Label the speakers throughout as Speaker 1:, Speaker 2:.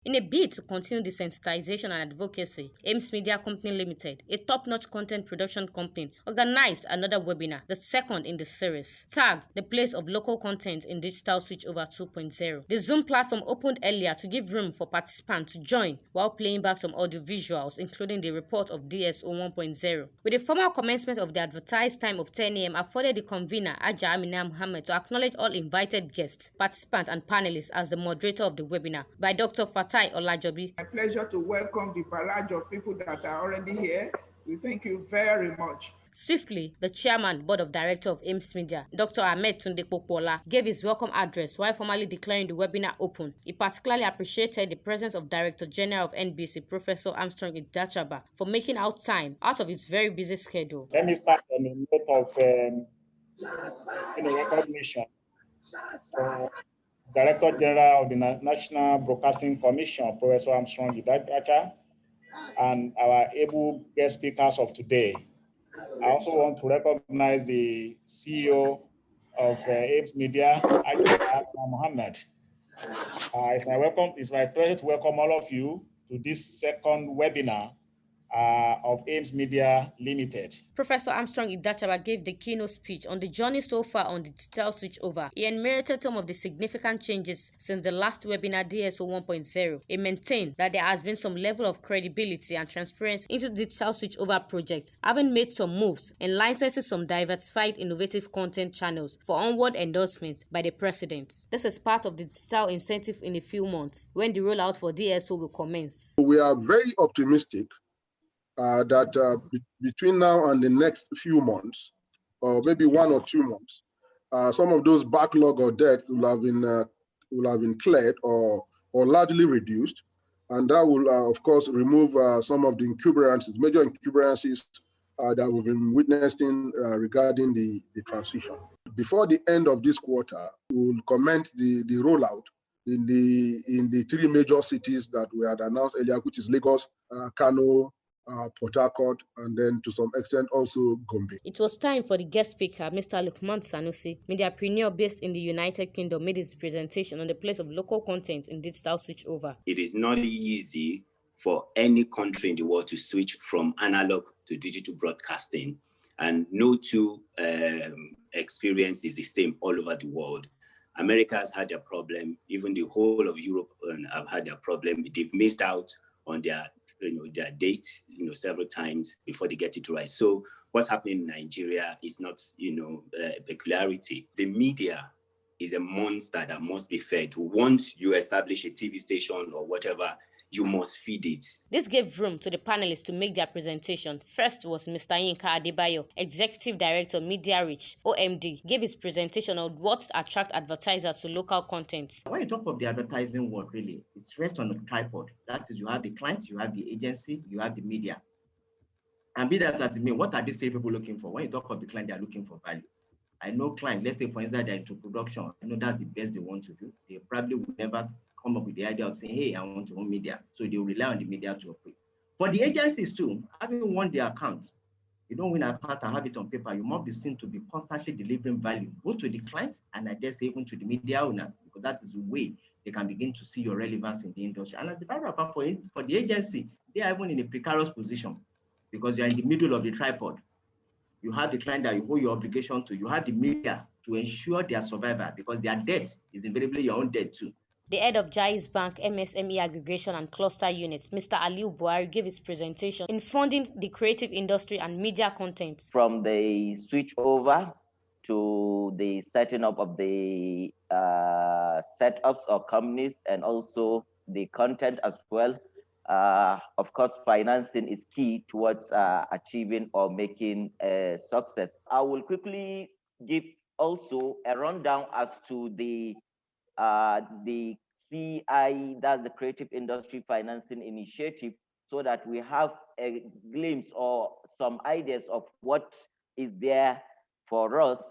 Speaker 1: In a bid to continue the sensitization and advocacy, Ames Media Company Limited, a top-notch content production company, organized another webinar, the second in the series, tagged The Place of Local Content in Digital Switchover 2.0. The Zoom platform opened earlier to give room for participants to join while playing back some audio visuals, including the report of DSO 1.0. With the formal commencement of the advertised time of 10 a.m., afforded the convener, Aja Amina Muhammad, to acknowledge all invited guests, participants, and panelists as the moderator of the webinar by Dr. Fatai Olajobi.
Speaker 2: My pleasure to welcome the barrage of people that are already here. We thank you very much.
Speaker 1: Swiftly, the chairman, board of director of Ames Media, Dr. Ahmed Tunde Popola, gave his welcome address while formally declaring the webinar open. He particularly appreciated the presence of Director General of NBC, Professor Armstrong Idachaba, for making out time out of his very busy schedule.
Speaker 3: Let me start on a note of recognition. Director General of the National Broadcasting Commission, Professor Armstrong Idachaba, and our able guest speakers of today. I also want to recognize the CEO of Ames Media, Aja Muhammad. It's my pleasure to welcome all of you to this second webinar of Ames Media Limited.
Speaker 1: Professor Armstrong Idachaba gave the keynote speech on the journey so far on the digital switchover. He enumerated some of the significant changes since the last webinar DSO 1.0. He maintained that there has been some level of credibility and transparency into digital switchover projects, having made some moves and licenses some diversified innovative content channels for onward endorsements by the president. This is part of the digital incentive in a few months when the rollout for DSO will commence.
Speaker 4: We are very optimistic that between now and the next few months, or maybe 1 or 2 months, some of those backlog or debts will have been cleared or largely reduced, and that will, of course, remove some of the major incumbrances that we've been witnessing regarding the transition. Before the end of this quarter, we will commence the rollout in the 3 major cities that we had announced earlier, which is Lagos, Kano, Port Harcourt, and then to some extent also Gombe.
Speaker 1: It was time for the guest speaker, Mr. Lukman Sanusi, mediapreneur based in the United Kingdom, made his presentation on the place of local content in digital switchover.
Speaker 5: It is not easy for any country in the world to switch from analog to digital broadcasting, and no two experience is the same all over the world. America has had their problem, even the whole of Europe have had their problem. They've missed out on their dates, several times before they get it right. So what's happening in Nigeria is not, a peculiarity. The media is a monster that must be fed. Once you establish a TV station or whatever, you must feed it.
Speaker 1: This gave room to the panelists to make their presentation. First was Mr. Yinka Adebayo, Executive Director, Media Reach, OMD, gave his presentation on what attract advertisers to local content.
Speaker 6: When you talk of the advertising world, really, it's rests on a tripod. That is, you have the clients, you have the agency, you have the media. And be that as it may, what are these three people looking for? When you talk of the client, they are looking for value. I know clients, let's say, for instance, they're into production. I know that's the best they want to do. They probably would never come up with the idea of saying, hey, I want to own media. So they will rely on the media to operate. For the agencies too, having won their account, you don't win an account and have it on paper. You must be seen to be constantly delivering value, both to the client and I dare say even to the media owners, because that is the way they can begin to see your relevance in the industry. And as a matter of fact, for the agency, they are even in a precarious position because you're in the middle of the tripod. You have the client that you hold your obligation to. You have the media to ensure their survival because their debt is invariably your own debt too.
Speaker 1: The head of Jais Bank MSME Aggregation and Cluster Units, Mr. Aliu Buhari, gave his presentation in funding the creative industry and media content.
Speaker 7: From the switch over to the setting up of the setups of companies and also the content as well. Of course, financing is key towards achieving or making success. I will quickly give also a rundown as to the CI, that's the Creative Industry Financing Initiative, so that we have a glimpse or some ideas of what is there for us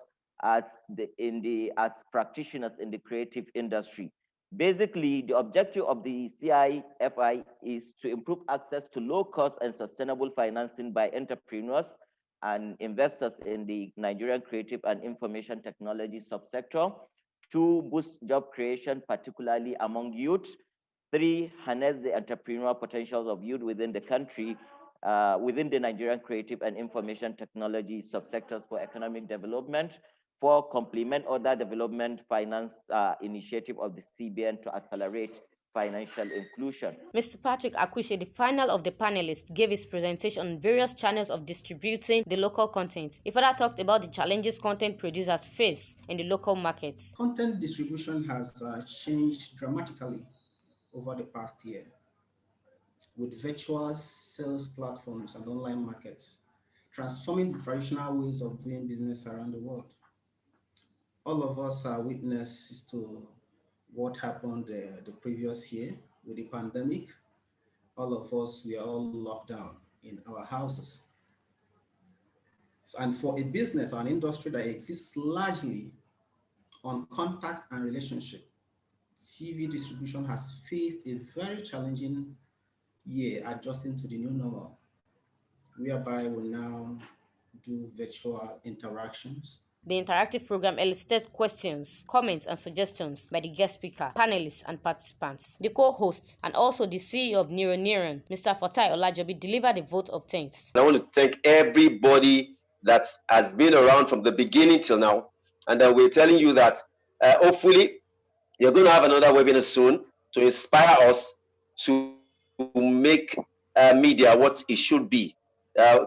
Speaker 7: as practitioners in the creative industry. Basically, the objective of the CIFI is to improve access to low-cost and sustainable financing by entrepreneurs and investors in the Nigerian creative and information technology subsector to boost job creation, particularly among youth, 3, harness the entrepreneurial potentials of youth within the country, within the Nigerian creative and information technology subsectors for economic development. 4, complement other development finance initiative of the CBN to accelerate financial inclusion.
Speaker 1: Mr. Patrick Akwishe, the final of the panelists, gave his presentation on various channels of distributing the local content. He further talked about the challenges content producers face in the local markets.
Speaker 8: Content distribution has changed dramatically over the past year with virtual sales platforms and online markets, transforming the traditional ways of doing business around the world. All of us are witnesses to what happened the previous year with the pandemic. All of us, we are all locked down in our houses. And for a business or an industry that exists largely on contact and relationship, TV distribution has faced a very challenging year adjusting to the new normal, whereby we now do virtual interactions.
Speaker 1: The interactive program elicited questions, comments, and suggestions by the guest speaker, panelists, and participants. The co-host and also the CEO of Neuron, Mr. Fatai Olajobi, delivered a vote of thanks.
Speaker 9: I want to thank everybody that has been around from the beginning till now, and we're telling you that hopefully you're going to have another webinar soon to inspire us to make media what it should be.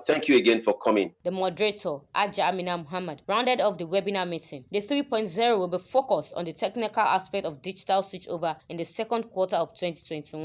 Speaker 9: Thank you again for coming.
Speaker 1: The moderator, Aja Amina Muhammad, rounded off the webinar meeting. The 3.0 will be focused on the technical aspect of digital switchover in the second quarter of 2021.